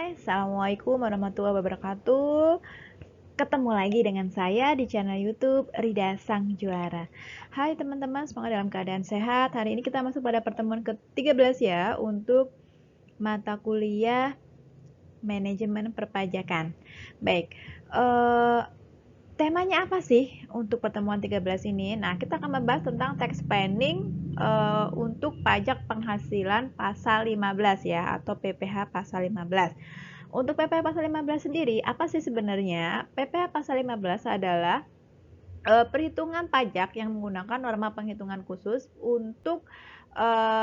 Assalamualaikum warahmatullahi wabarakatuh. Ketemu lagi dengan saya di channel YouTube Rida Sang Juara. Hai teman-teman, semoga dalam keadaan sehat. Hari ini kita masuk pada pertemuan ke-13 ya untuk mata kuliah manajemen perpajakan. Baik, temanya apa sih untuk pertemuan 13 ini? Nah, kita akan membahas tentang tax planning untuk pajak penghasilan pasal 15 ya, atau PPh pasal 15. Untuk PPh pasal 15 sendiri, apa sih sebenarnya? PPh pasal 15 adalah perhitungan pajak yang menggunakan norma penghitungan khusus untuk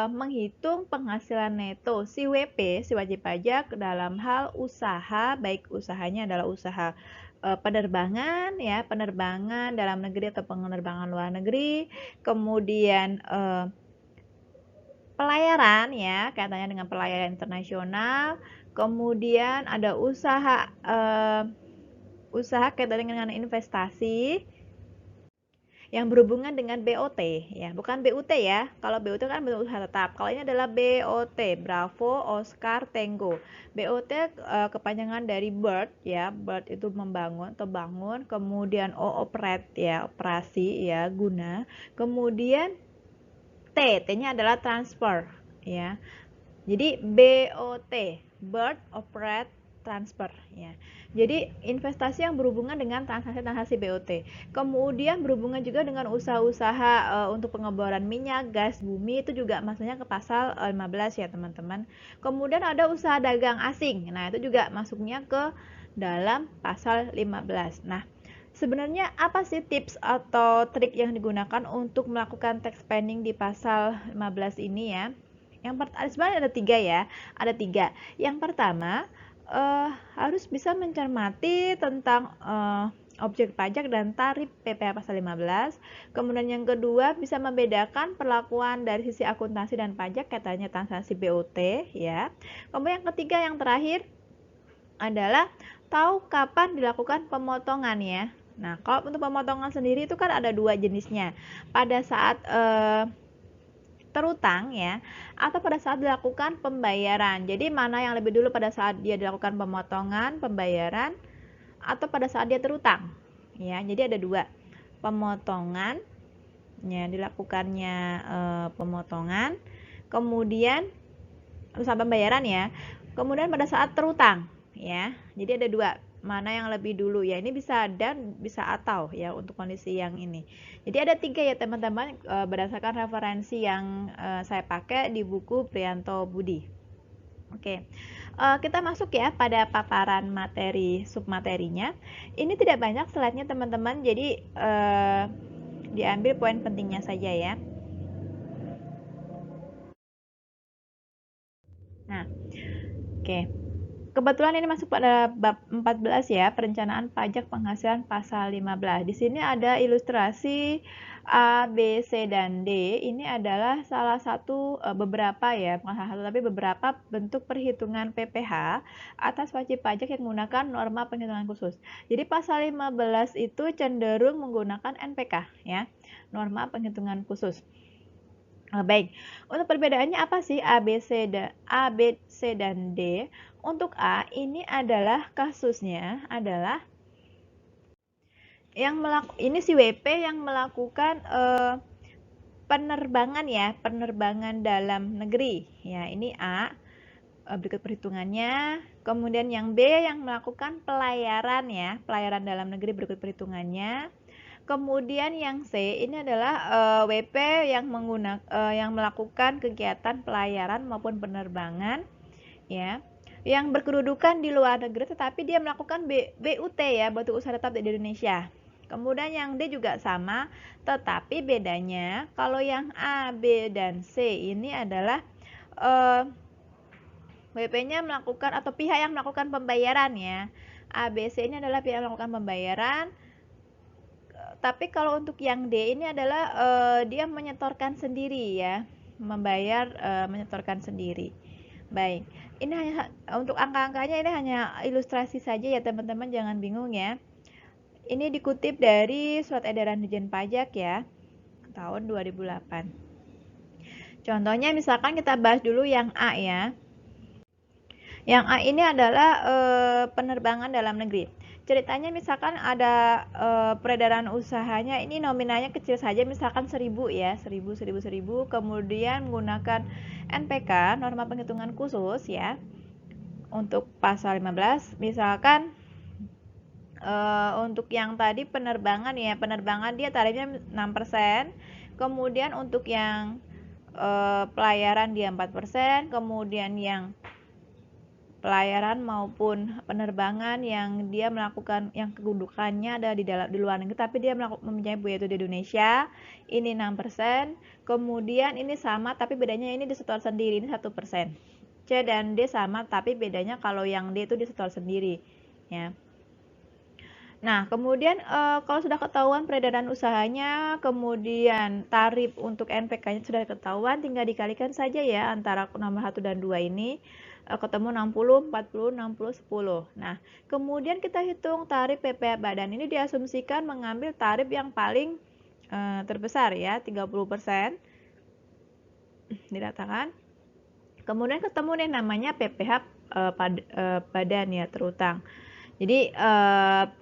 menghitung penghasilan neto si WP, si wajib pajak dalam hal usaha, baik usahanya adalah usaha penerbangan ya, penerbangan dalam negeri atau penerbangan luar negeri, kemudian pelayaran ya, kaitannya dengan pelayaran internasional, kemudian ada usaha kaitannya dengan investasi yang berhubungan dengan BOT ya, bukan BUT ya. Kalau BUT kan bentuk usaha tetap. Kalau ini adalah BOT, Bravo Oscar Tango. BOT kepanjangan dari bird ya, bird itu membangun atau bangun, kemudian operate ya, operasi ya, guna. Kemudian T-nya adalah transfer ya. Jadi BOT, bird operate transfer ya. Jadi investasi yang berhubungan dengan transaksi-transaksi BOT. Kemudian berhubungan juga dengan usaha-usaha untuk pengeboran minyak, gas, bumi, itu juga masuknya ke pasal 15 ya teman-teman. Kemudian ada usaha dagang asing. Nah, itu juga masuknya ke dalam pasal 15. Nah, sebenarnya apa sih tips atau trik yang digunakan untuk melakukan tax planning di pasal 15 ini ya? Sebenarnya ada tiga ya, ada tiga. Yang pertama, harus bisa mencermati tentang objek pajak dan tarif PPh pasal 15. Kemudian yang kedua, bisa membedakan perlakuan dari sisi akuntansi dan pajak kaitannya transaksi BOT ya. Kemudian yang ketiga, yang terakhir adalah tahu kapan dilakukan pemotongan ya. Nah, kalau untuk pemotongan sendiri itu kan ada dua jenisnya. Pada saat terutang ya, atau pada saat dilakukan pembayaran. Jadi mana yang lebih dulu, pada saat dia dilakukan pemotongan, pembayaran, atau pada saat dia terutang ya. Jadi ada dua, pemotongan ya, dilakukannya pemotongan, kemudian saat pembayaran ya, kemudian pada saat terutang ya. Jadi ada dua, mana yang lebih dulu ya. Ini bisa dan bisa atau ya untuk kondisi yang ini. Jadi ada tiga ya teman-teman, berdasarkan referensi yang saya pakai di buku Priyanto Budi. Oke, kita masuk ya pada paparan materi submaterinya. Ini tidak banyak slide-nya teman-teman, jadi diambil poin pentingnya saja ya. Nah, oke. Kebetulan ini masuk pada bab 14 ya, perencanaan pajak penghasilan pasal 15. Di sini ada ilustrasi A, B, C, dan D. Ini adalah salah satu beberapa ya, bukan salah satu tapi beberapa bentuk perhitungan PPh atas wajib pajak yang menggunakan norma penghitungan khusus. Jadi pasal 15 itu cenderung menggunakan NPK ya, norma penghitungan khusus. Baik, untuk perbedaannya apa sih A, B, C, dan D? Untuk A, ini adalah kasusnya adalah ini si WP yang melakukan penerbangan ya, penerbangan dalam negeri. Ya, ini A, berikut perhitungannya. Kemudian yang B yang melakukan pelayaran ya, pelayaran dalam negeri, berikut perhitungannya. Kemudian yang C ini adalah WP yang melakukan kegiatan pelayaran maupun penerbangan ya, yang berkedudukan di luar negeri tetapi dia melakukan BUT ya, bentuk usaha tetap di Indonesia. Kemudian yang D juga sama, tetapi bedanya kalau yang A, B, dan C ini adalah WP-nya melakukan atau pihak yang melakukan pembayaran ya. A, B, C ini adalah pihak yang melakukan pembayaran. Tapi kalau untuk yang D ini adalah dia menyetorkan sendiri ya, menyetorkan sendiri. Baik, ini hanya untuk angka-angkanya, ini hanya ilustrasi saja ya teman-teman, jangan bingung ya. Ini dikutip dari Surat Edaran Dirjen Pajak ya, tahun 2008. Contohnya misalkan kita bahas dulu yang A ya. Yang A ini adalah penerbangan dalam negeri. Ceritanya misalkan ada peredaran usahanya ini nominalnya kecil saja, misalkan 1000 ya, 1000, kemudian menggunakan NPK, norma penghitungan khusus ya, untuk pasal 15, misalkan untuk yang tadi penerbangan ya, penerbangan dia tarifnya 6%, kemudian untuk yang pelayaran dia 4%, kemudian yang pelayaran maupun penerbangan yang dia melakukan yang kedudukannya ada di luar negeri tapi dia mempunyai buaya itu di Indonesia, ini 6%. Kemudian ini sama tapi bedanya ini disetor sendiri, ini 1%. C dan D sama tapi bedanya kalau yang D itu disetor sendiri ya. Nah, kemudian kalau sudah ketahuan peredaran usahanya, kemudian tarif untuk NPK-nya sudah ketahuan, tinggal dikalikan saja ya antara nomor 1 dan 2 ini, ketemu 60, 40, 60, 10. Nah, kemudian kita hitung tarif PPh badan ini diasumsikan mengambil tarif yang paling terbesar ya, 30% diratakan. Kemudian ketemu nih namanya PPh badan ya, terutang. Jadi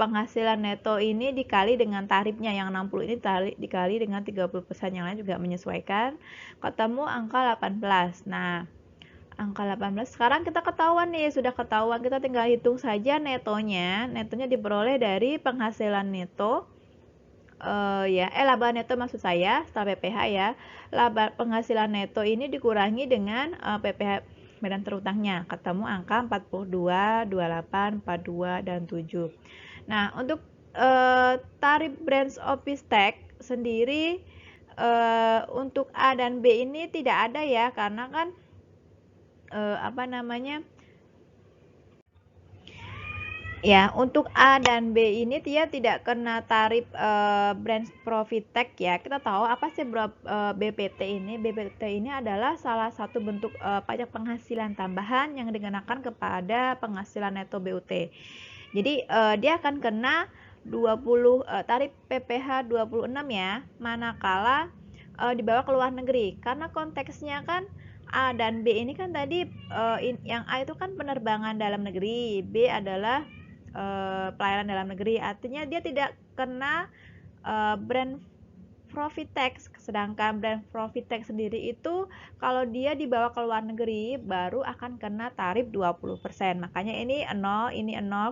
penghasilan neto ini dikali dengan tarifnya yang 60 ini dikali dengan 30%, yang lain juga menyesuaikan, ketemu angka 18. Nah, angka 18 sekarang kita ketahuan nih, sudah ketahuan, kita tinggal hitung saja netonya. Netonya diperoleh dari penghasilan neto laba neto maksud saya setelah PPh ya. Laba penghasilan neto ini dikurangi dengan PPh badan terutangnya, ketemu angka 42, 28, 42 dan 7. Nah, untuk tarif branch office tax sendiri untuk A dan B ini tidak ada ya, karena kan ya, untuk A dan B ini dia tidak kena tarif branch profit tax ya. Kita tahu apa sih BPT ini? BPT ini adalah salah satu bentuk pajak penghasilan tambahan yang dikenakan kepada penghasilan neto BUT. Jadi dia akan kena 20 tarif PPh 26 ya, manakala dibawa ke luar negeri. Karena konteksnya kan A dan B ini kan tadi yang A itu kan penerbangan dalam negeri, B adalah pelayaran dalam negeri, artinya dia tidak kena brand profit tax, sedangkan brand profit tax sendiri itu kalau dia dibawa ke luar negeri baru akan kena tarif 20%. Makanya ini 0,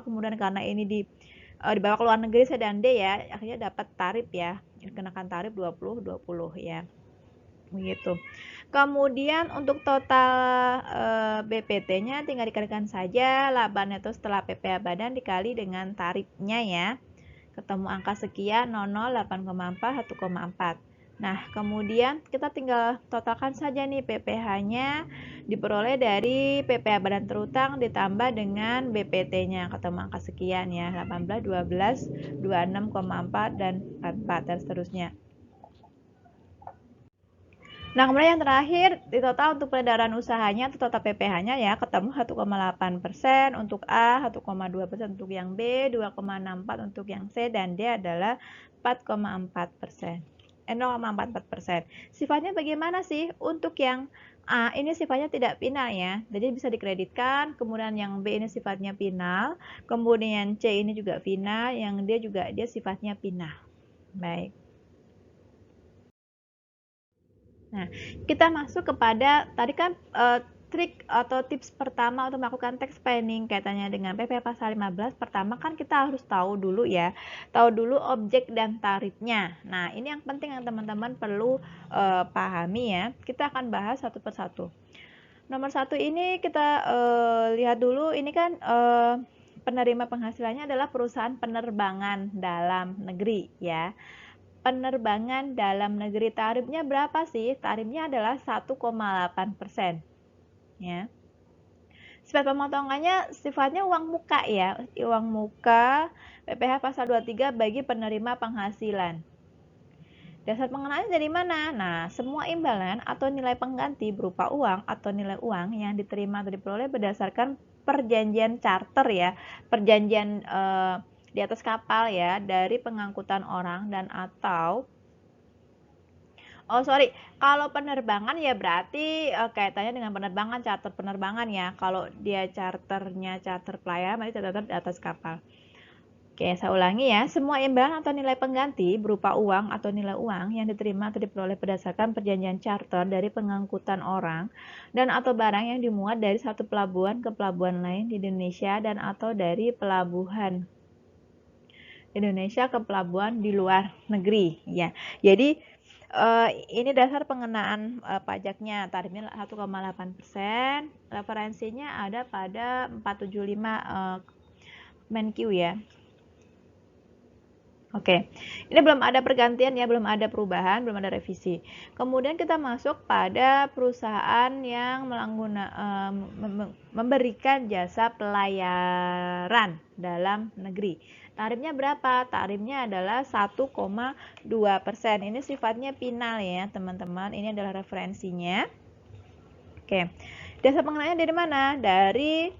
kemudian karena ini dibawa ke luar negeri C dan D ya, akhirnya dapat tarif ya, dikenakan tarif 20 ya. Begitu. Kemudian untuk total BPT-nya tinggal dikalikan saja laba neto setelah PPh badan dikali dengan tarifnya ya. Ketemu angka sekian, 00, 8,4, 1,4. Nah, kemudian kita tinggal totalkan saja nih PPh-nya diperoleh dari PPh badan terutang ditambah dengan BPT-nya, ketemu angka sekian ya, 18, 12, 26,4 dan 44 dan seterusnya. Nah, kemudian yang terakhir, di total untuk peredaran usahanya atau total PPh-nya ya, ketemu 1,8% untuk A, 1,2% untuk yang B, 2,64 untuk yang C, dan D adalah 4,44%. 0,44%. Sifatnya bagaimana sih? Untuk yang A ini sifatnya tidak final ya, jadi bisa dikreditkan, kemudian yang B ini sifatnya final, kemudian C ini juga final, yang D juga dia sifatnya final. Baik. Nah, kita masuk kepada tadi kan trik atau tips pertama untuk melakukan tax planning kaitannya dengan PPh pasal 15. Pertama kan kita harus tahu dulu ya, tahu dulu objek dan tarifnya. Nah, ini yang penting yang teman-teman perlu pahami ya. Kita akan bahas satu persatu. Nomor 1 ini kita lihat dulu, ini kan penerima penghasilannya adalah perusahaan penerbangan dalam negeri ya. Penerbangan dalam negeri tarifnya berapa sih? Tarifnya adalah 1,8% ya. Sifat pemotongannya sifatnya uang muka ya, uang muka PPh pasal 23 bagi penerima penghasilan. Dasar pengenalannya dari mana? Nah, semua imbalan atau nilai pengganti berupa uang atau nilai uang yang diterima atau diperoleh berdasarkan perjanjian charter ya, perjanjian di atas kapal ya, dari pengangkutan orang dan atau Oh sorry, kalau penerbangan ya berarti kaitannya dengan penerbangan, charter penerbangan ya. Kalau dia charternya charter pelayaran, berarti charter di atas kapal. Oke, saya ulangi ya. Semua imbalan atau nilai pengganti berupa uang atau nilai uang yang diterima atau diperoleh berdasarkan perjanjian charter dari pengangkutan orang dan atau barang yang dimuat dari satu pelabuhan ke pelabuhan lain di Indonesia dan atau dari pelabuhan Indonesia ke pelabuhan di luar negeri ya. Jadi ini dasar pengenaan pajaknya, tarifnya 1,8%, referensinya ada pada 475 Menq ya. Oke, ini belum ada pergantian ya, belum ada perubahan, belum ada revisi. Kemudian kita masuk pada perusahaan yang memberikan jasa pelayaran dalam negeri. Tarifnya berapa? Tarifnya adalah 1,2%. Ini sifatnya final ya, teman-teman. Ini adalah referensinya. Oke, dasar pengenanya dari mana? Dari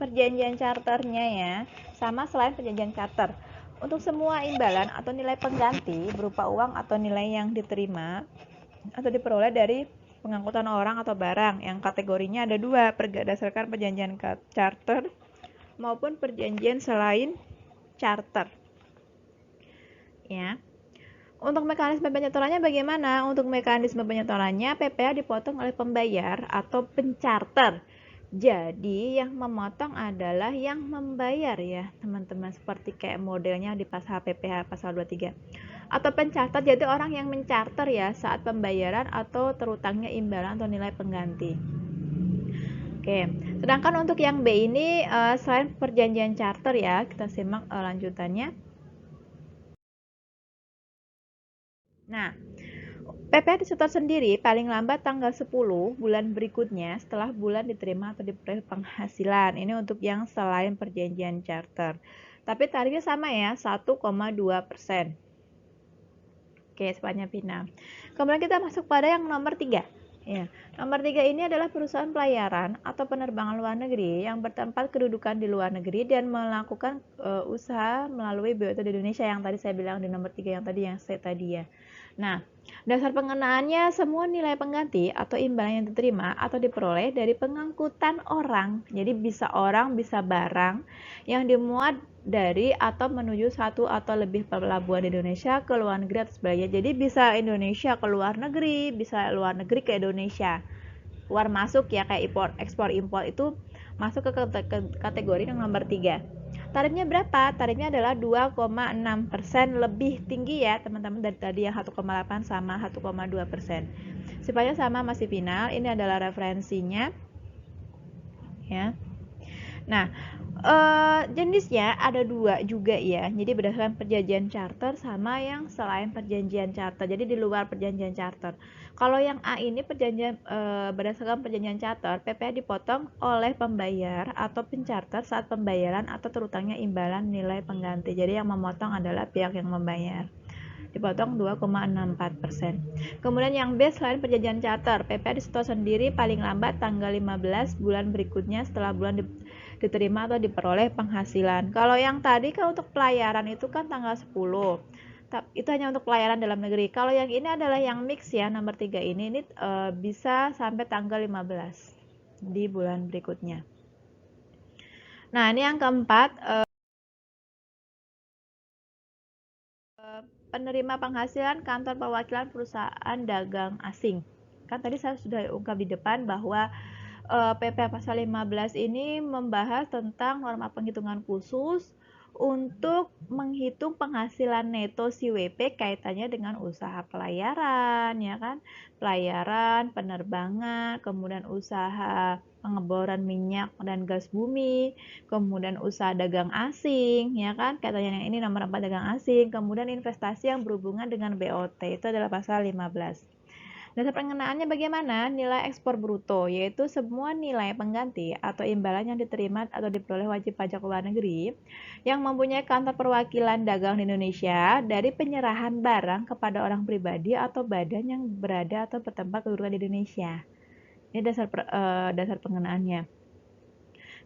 perjanjian charternya ya, sama selain perjanjian charter. Untuk semua imbalan atau nilai pengganti berupa uang atau nilai yang diterima atau diperoleh dari pengangkutan orang atau barang yang kategorinya ada dua, berdasarkan perjanjian charter maupun perjanjian selain charter. Ya. Untuk mekanisme penyetorannya bagaimana? Untuk mekanisme penyetorannya, PPh dipotong oleh pembayar atau pencharter. Jadi yang memotong adalah yang membayar ya teman-teman, seperti kayak modelnya di pasal PPh pasal 23. Atau pencharter, jadi orang yang mencarter ya saat pembayaran atau terutangnya imbalan atau nilai pengganti. Oke, sedangkan untuk yang B ini selain perjanjian charter ya, kita simak lanjutannya. Nah, PPh disetor sendiri paling lambat tanggal 10 bulan berikutnya setelah bulan diterima atau diperoleh penghasilan. Ini untuk yang selain perjanjian charter. Tapi tarifnya sama ya, 1,2%. Oke, sepanjang final. Kemudian kita masuk pada yang nomor 3. Ya, nomor 3 ini adalah perusahaan pelayaran atau penerbangan luar negeri yang bertempat kedudukan di luar negeri dan melakukan usaha melalui BOT di Indonesia yang tadi saya bilang di nomor 3 yang saya tadi ya. Nah, dasar pengenaannya semua nilai pengganti atau imbalan yang diterima atau diperoleh dari pengangkutan orang. Jadi bisa orang, bisa barang yang dimuat dari atau menuju satu atau lebih pelabuhan di Indonesia ke luar negeri atau sebaliknya. Jadi bisa Indonesia ke luar negeri, bisa luar negeri ke Indonesia. Keluar masuk ya, kayak ekspor impor itu masuk ke kategori yang nomor 3. Tarifnya berapa? Tarifnya adalah 2,6%, lebih tinggi ya teman-teman dari tadi yang 1,8 sama 1,2%. Sifatnya sama, masih final. Ini adalah referensinya ya. Nah, jenisnya ada dua juga ya. Jadi berdasarkan perjanjian charter sama yang selain perjanjian charter. Jadi di luar perjanjian charter. Kalau yang A ini berdasarkan perjanjian charter, PPh dipotong oleh pembayar atau pencharter saat pembayaran atau terutangnya imbalan nilai pengganti. Jadi yang memotong adalah pihak yang membayar. Dipotong 2,64%. Kemudian yang B selain perjanjian charter, PPh disetor sendiri paling lambat tanggal 15 bulan berikutnya setelah bulan diterima atau diperoleh penghasilan. Kalau yang tadi kan untuk pelayaran itu kan tanggal 10. Itu hanya untuk pelayaran dalam negeri. Kalau yang ini adalah yang mix ya, nomor 3 ini bisa sampai tanggal 15 di bulan berikutnya. Nah, ini yang keempat, penerima penghasilan kantor perwakilan perusahaan dagang asing. Kan tadi saya sudah ungkap di depan bahwa PP pasal 15 ini membahas tentang norma penghitungan khusus untuk menghitung penghasilan neto si WP kaitannya dengan usaha pelayaran ya kan, pelayaran, penerbangan, kemudian usaha pengeboran minyak dan gas bumi, kemudian usaha dagang asing ya kan, kaitannya yang ini nomor 4 dagang asing, kemudian investasi yang berhubungan dengan BOT itu adalah pasal 15. Dasar pengenaannya bagaimana? Nilai ekspor bruto, yaitu semua nilai pengganti atau imbalan yang diterima atau diperoleh wajib pajak luar negeri yang mempunyai kantor perwakilan dagang di Indonesia dari penyerahan barang kepada orang pribadi atau badan yang berada atau bertempat kedudukan di Indonesia. Ini dasar pengenaannya.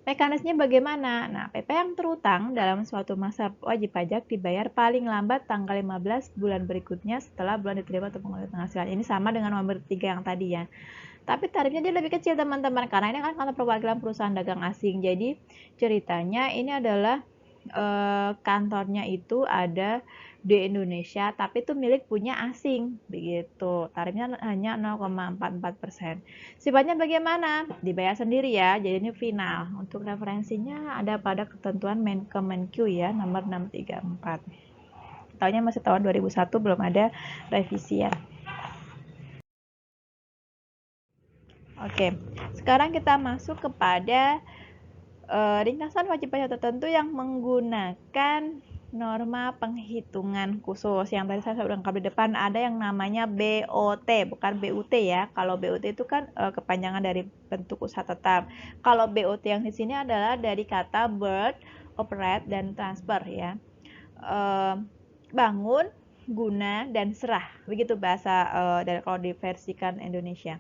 Mekanisme bagaimana? Nah, PP yang terutang dalam suatu masa wajib pajak dibayar paling lambat tanggal 15 bulan berikutnya setelah bulan diterima untuk penghasilan. Ini sama dengan nomor 3 yang tadi ya. Tapi tarifnya dia lebih kecil teman-teman, karena ini kan kantor perwakilan perusahaan dagang asing. Jadi ceritanya ini adalah kantornya itu ada di Indonesia, tapi itu milik punya asing, begitu. Tarifnya hanya 0,44%. Sifatnya bagaimana? Dibayar sendiri ya, jadi ini final. Untuk referensinya ada pada ketentuan Kemenkyu ya, nomor 634. Tahunnya masih tahun 2001, belum ada revisian. Oke, sekarang kita masuk kepada ringkasan wajib pajak tertentu yang menggunakan norma penghitungan khusus. Yang tadi saya sudah ungkap di depan ada yang namanya BOT, bukan BUT ya. Kalau BUT itu kan kepanjangan dari bentuk usaha tetap. Kalau BOT yang di sini adalah dari kata birth, operate, dan transfer ya. Bangun, guna, dan serah, begitu bahasa dari kalau diversikan Indonesia.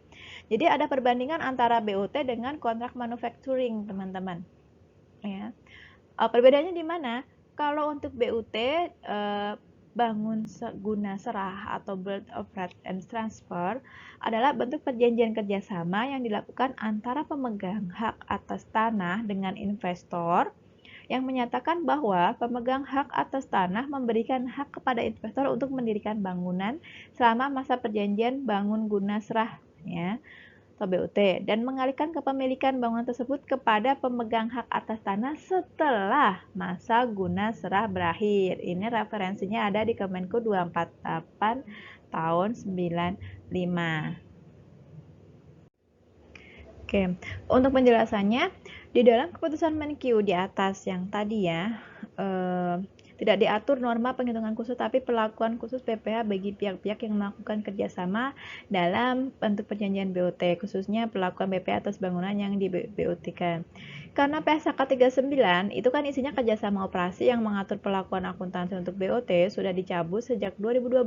Jadi ada perbandingan antara BOT dengan kontrak manufacturing, teman-teman. Ya. Perbedaannya di mana? Kalau untuk BUT bangun, guna, serah atau build, operate, and transfer adalah bentuk perjanjian kerjasama yang dilakukan antara pemegang hak atas tanah dengan investor yang menyatakan bahwa pemegang hak atas tanah memberikan hak kepada investor untuk mendirikan bangunan selama masa perjanjian bangun guna serah ya, atau BUT, dan mengalihkan kepemilikan bangunan tersebut kepada pemegang hak atas tanah setelah masa guna serah berakhir. Ini referensinya ada di Kemenko 248 tahun 95. Oke, untuk penjelasannya, di dalam keputusan Menkyu di atas yang tadi ya, tidak diatur norma penghitungan khusus, tapi perlakuan khusus PPh bagi pihak-pihak yang melakukan kerjasama dalam bentuk perjanjian BOT, khususnya perlakuan PPh atas bangunan yang di BOT-kan. Karena PSK 39 itu kan isinya kerjasama operasi yang mengatur perlakuan akuntansi untuk BOT sudah dicabut sejak 2012.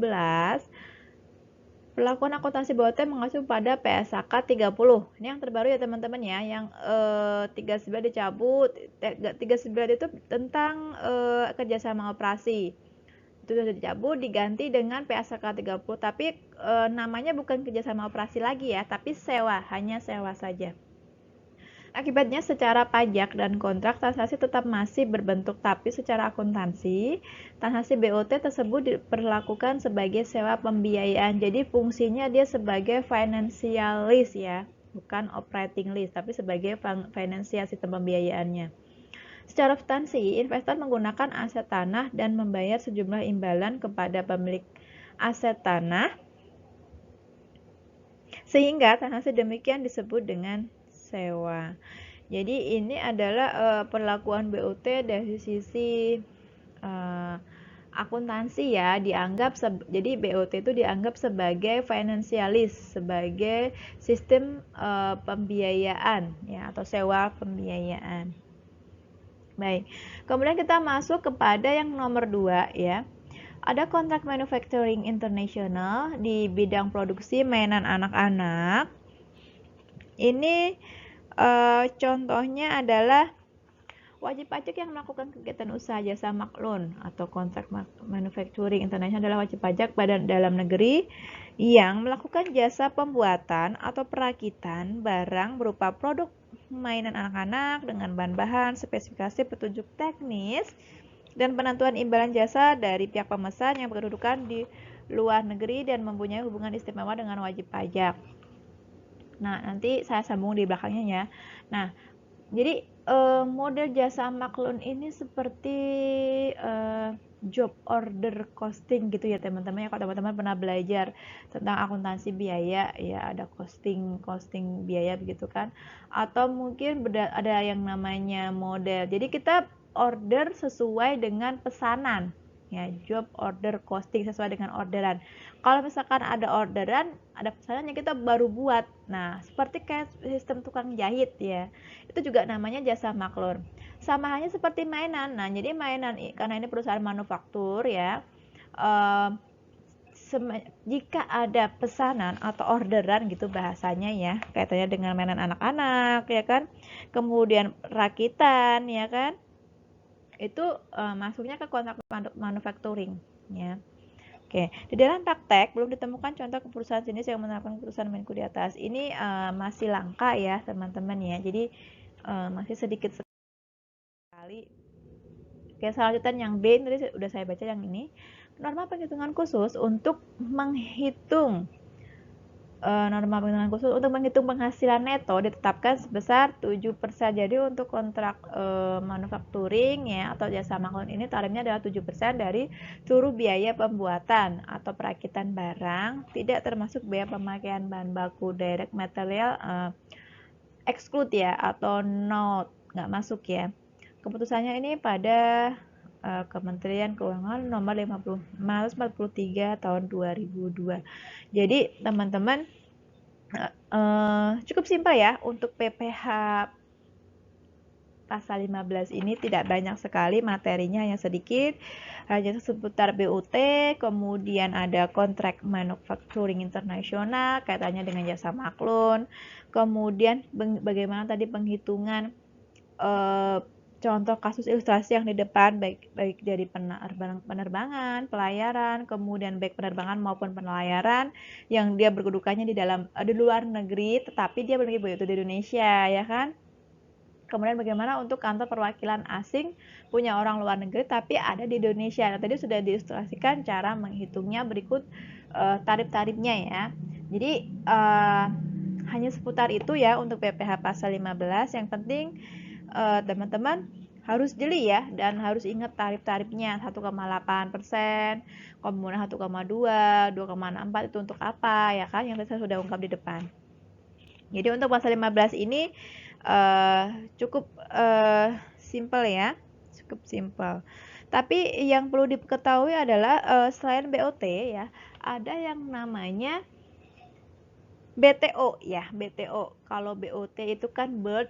Perlakuan akuntansi BOT mengacu pada PSAK 30. Ini yang terbaru ya teman-teman ya, yang 39 dicabut. 39 itu tentang kerjasama operasi. Itu sudah dicabut, diganti dengan PSAK 30, tapi namanya bukan kerjasama operasi lagi ya, tapi sewa, hanya sewa saja. Akibatnya secara pajak dan kontrak transaksi tetap masih berbentuk, tapi secara akuntansi transaksi BOT tersebut diperlakukan sebagai sewa pembiayaan. Jadi fungsinya dia sebagai financial lease ya, bukan operating lease, tapi sebagai financial sistem pembiayaannya. Secara substansi, investor menggunakan aset tanah dan membayar sejumlah imbalan kepada pemilik aset tanah, sehingga transaksi demikian disebut dengan sewa. Jadi ini adalah perlakuan BOT dari sisi akuntansi ya, dianggap jadi BOT itu dianggap sebagai financialist, sebagai sistem pembiayaan ya, atau sewa pembiayaan. Baik. Kemudian kita masuk kepada yang nomor 2 ya. Ada kontrak manufacturing internasional di bidang produksi mainan anak-anak. Ini contohnya adalah wajib pajak yang melakukan kegiatan usaha jasa maklun atau kontrak manufacturing internasional adalah wajib pajak badan dalam negeri yang melakukan jasa pembuatan atau perakitan barang berupa produk mainan anak-anak dengan bahan-bahan, spesifikasi, petunjuk teknis, dan penentuan imbalan jasa dari pihak pemesan yang berkedudukan di luar negeri dan mempunyai hubungan istimewa dengan wajib pajak. Nah, nanti saya sambung di belakangnya ya. Nah, jadi model jasa maklun ini seperti job order costing gitu ya teman-teman ya. Kalau teman-teman pernah belajar tentang akuntansi biaya ya, ada costing biaya begitu kan, atau mungkin ada yang namanya model. Jadi kita order sesuai dengan pesanan ya, job order costing sesuai dengan orderan. Kalau misalkan ada orderan, ada pesanan yang kita baru buat, nah seperti kayak sistem tukang jahit ya, itu juga namanya jasa maklun. Sama halnya seperti mainan. Nah, jadi mainan karena ini perusahaan manufaktur ya, jika ada pesanan atau orderan gitu bahasanya ya, kaitannya dengan mainan anak-anak ya kan, kemudian rakitan ya kan, itu masuknya ke kontrak manufacturing ya. Oke, di dalam praktek belum ditemukan contoh perusahaan jenis yang menerapkan keputusan Menku di atas. Ini masih langka ya teman-teman ya, jadi masih sedikit sekali. Oke, selanjutnya yang B tadi udah saya baca yang ini. Norma penghitungan khusus untuk menghitung penghasilan neto ditetapkan sebesar 7%. Jadi untuk kontrak manufacturing ya atau jasa maklun ini tarifnya adalah 7% dari seluruh biaya pembuatan atau perakitan barang, tidak termasuk biaya pemakaian bahan baku direct material exclude ya atau not, nggak masuk ya. Keputusannya ini pada Kementerian Keuangan nomor 543 tahun 2002. Jadi teman-teman cukup simpel ya untuk PPh pasal 15 ini, tidak banyak sekali materinya, hanya sedikit, hanya seputar BUT, kemudian ada kontrak manufacturing internasional kaitannya dengan jasa maklun, kemudian bagaimana tadi penghitungan contoh kasus ilustrasi yang di depan, baik dari penerbangan, pelayaran, kemudian baik penerbangan maupun pelayaran yang dia berkedudukannya di luar negeri, tetapi dia memiliki BUT di Indonesia, ya kan? Kemudian bagaimana untuk kantor perwakilan asing punya orang luar negeri tapi ada di Indonesia. Nah, tadi sudah diilustrasikan cara menghitungnya berikut tarif-tarifnya ya. Jadi hanya seputar itu ya untuk PPh pasal 15. Yang penting teman-teman harus jeli ya dan harus ingat tarif-tarifnya 1,8%, kemudian 1,2, 2,64 itu untuk apa ya kan, yang saya sudah ungkap di depan. Jadi untuk pasal 15 ini cukup simple ya, cukup simple. Tapi yang perlu diketahui adalah selain BOT ya, ada yang namanya BTO ya, BTO. Kalau BOT itu kan bird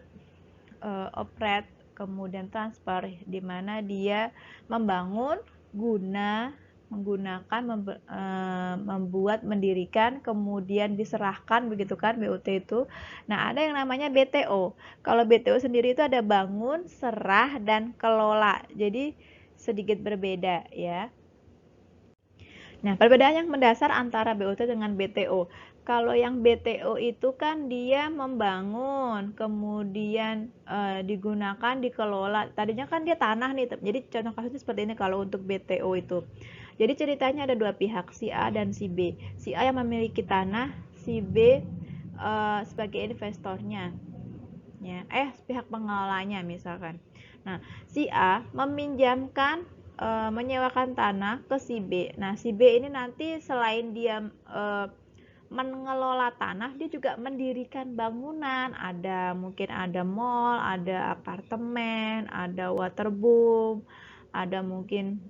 operate kemudian transfer, di mana dia membangun menggunakan membuat, mendirikan, kemudian diserahkan, begitu kan BOT itu. Nah, ada yang namanya BTO. Kalau BTO sendiri itu ada bangun, serah, dan kelola. Jadi sedikit berbeda ya. Nah, perbedaan yang mendasar antara BOT dengan BTO. Kalau yang BTO itu kan dia membangun, kemudian digunakan, dikelola. Tadinya kan dia tanah nih, jadi contoh kasusnya seperti ini kalau untuk BTO itu. Jadi ceritanya ada dua pihak, si A dan si B. Si A yang memiliki tanah, si B sebagai investornya. Ya, pihak pengelolanya misalkan. Nah, si A meminjamkan menyewakan tanah ke si B. Nah, si B ini nanti selain dia mengelola tanah, dia juga mendirikan bangunan. Mungkin ada mall, ada apartemen, ada waterboom, ada mungkin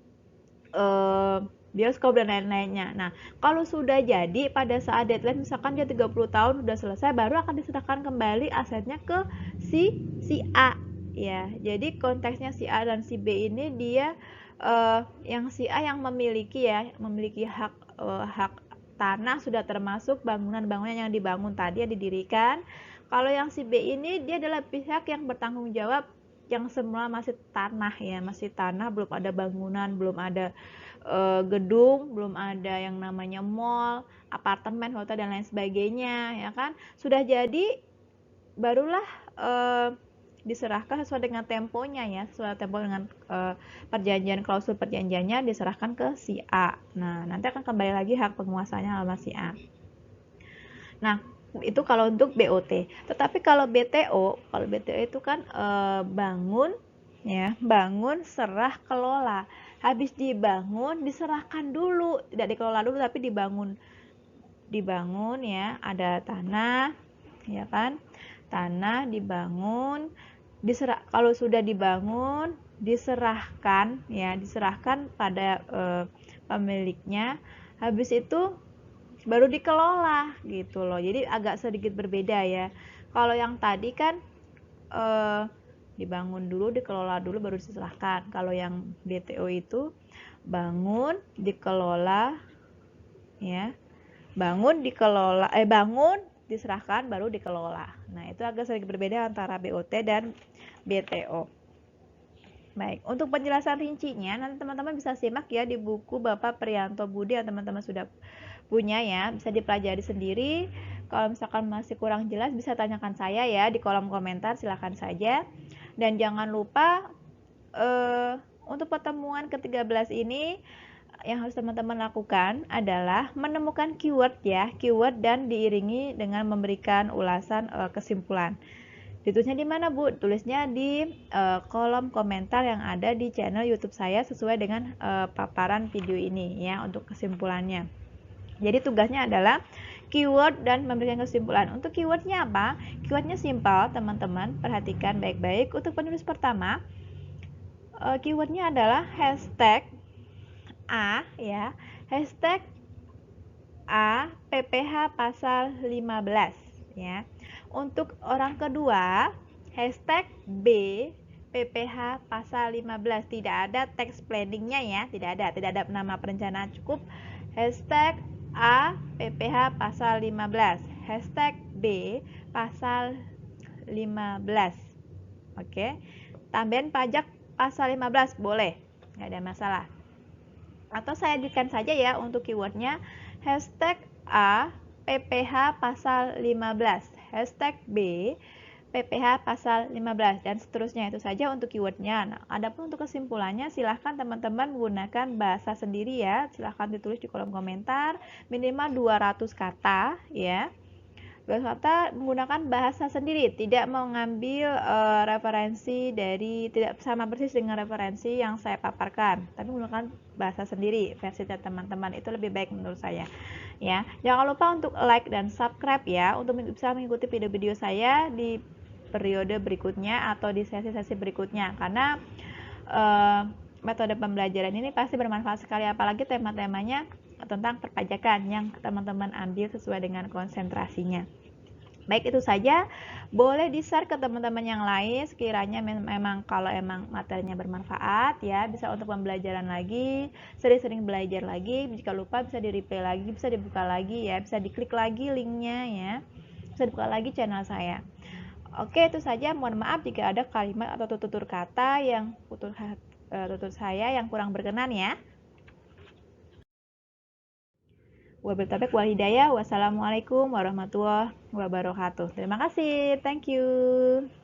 bioskop dan lain-lainnya. Nah, kalau sudah jadi pada saat deadline misalkan dia 30 tahun sudah selesai, baru akan diserahkan kembali asetnya ke si A ya. Jadi konteksnya si A dan si B ini dia yang si A yang memiliki hak tanah, sudah termasuk bangunan-bangunan yang dibangun tadi, yang didirikan. Kalau yang si B ini dia adalah pihak yang bertanggung jawab, yang semula masih tanah ya, masih tanah, belum ada bangunan, belum ada gedung, belum ada yang namanya mall, apartemen, hotel dan lain sebagainya ya kan. Sudah jadi barulah diserahkan sesuai dengan temponya ya, sesuai tempo dengan perjanjian, klausul perjanjiannya diserahkan ke si A. Nah, nanti akan kembali lagi hak penguasanya sama si A. Nah, itu kalau untuk BOT. Tetapi kalau BTO itu kan bangun ya, bangun, serah, kelola. Habis dibangun diserahkan dulu, tidak dikelola dulu tapi dibangun ya, ada tanah ya kan, tanah dibangun, kalau sudah dibangun diserahkan pada pemiliknya, habis itu baru dikelola gitu loh. Jadi agak sedikit berbeda ya. Kalau yang tadi kan dibangun dulu, dikelola dulu, baru diserahkan. Kalau yang BTO itu bangun, dikelola, ya. Bangun dikelola, bangun diserahkan baru dikelola. Nah, itu agak sedikit berbeda antara BOT dan BTO. Baik, untuk penjelasan rincinya nanti teman-teman bisa simak ya di buku Bapak Priyanto Budi yang teman-teman sudah punya ya, bisa dipelajari sendiri. Kalau misalkan masih kurang jelas bisa tanyakan saya ya di kolom komentar, silahkan saja. Dan jangan lupa untuk pertemuan ke-13 ini yang harus teman-teman lakukan adalah menemukan keyword ya, keyword dan diiringi dengan memberikan ulasan kesimpulan. Ditulisnya di mana, Bu? Tulisnya di kolom komentar yang ada di channel YouTube saya sesuai dengan paparan video ini ya untuk kesimpulannya. Jadi tugasnya adalah keyword dan memberikan kesimpulan. Untuk keywordnya apa? Keywordnya simpel, teman-teman. Perhatikan baik-baik. Untuk penulis pertama, keywordnya adalah hashtag A ya. Hashtag A PPH pasal 15 ya. Untuk orang kedua, hashtag B PPH pasal 15. Tidak ada teks planningnya ya, tidak ada nama perencanaan, cukup hashtag A PPH pasal 15, hashtag B pasal 15. Oke, tambahan pajak pasal 15 boleh, nggak ada masalah. Atau saya edikan saja ya untuk keywordnya hashtag A PPH pasal 15, hashtag B PPH pasal 15 dan seterusnya. Itu saja untuk keywordnya. Nah, adapun untuk kesimpulannya silahkan teman-teman menggunakan bahasa sendiri ya, silahkan ditulis di kolom komentar minimal 200 kata ya. Kata menggunakan bahasa sendiri, tidak mengambil referensi dari, tidak sama persis dengan referensi yang saya paparkan, tapi menggunakan bahasa sendiri versi teman-teman, itu lebih baik menurut saya ya. Jangan lupa untuk like dan subscribe ya untuk bisa mengikuti video-video saya di periode berikutnya atau di sesi-sesi berikutnya, karena metode pembelajaran ini pasti bermanfaat sekali, apalagi tema-temanya tentang perpajakan yang teman-teman ambil sesuai dengan konsentrasinya. Baik, itu saja. Boleh di-share ke teman-teman yang lain sekiranya memang kalau emang materinya bermanfaat ya, bisa untuk pembelajaran lagi, sering-sering belajar lagi. Jika lupa bisa di-replay lagi, bisa dibuka lagi ya, bisa diklik lagi linknya ya, bisa dibuka lagi channel saya. Oke, itu saja. Mohon maaf jika ada kalimat atau tutur kata yang tutur saya yang kurang berkenan ya. Wabillahi taufiq wal hidayah. Wassalamualaikum warahmatullahi wabarakatuh. Terima kasih. Thank you.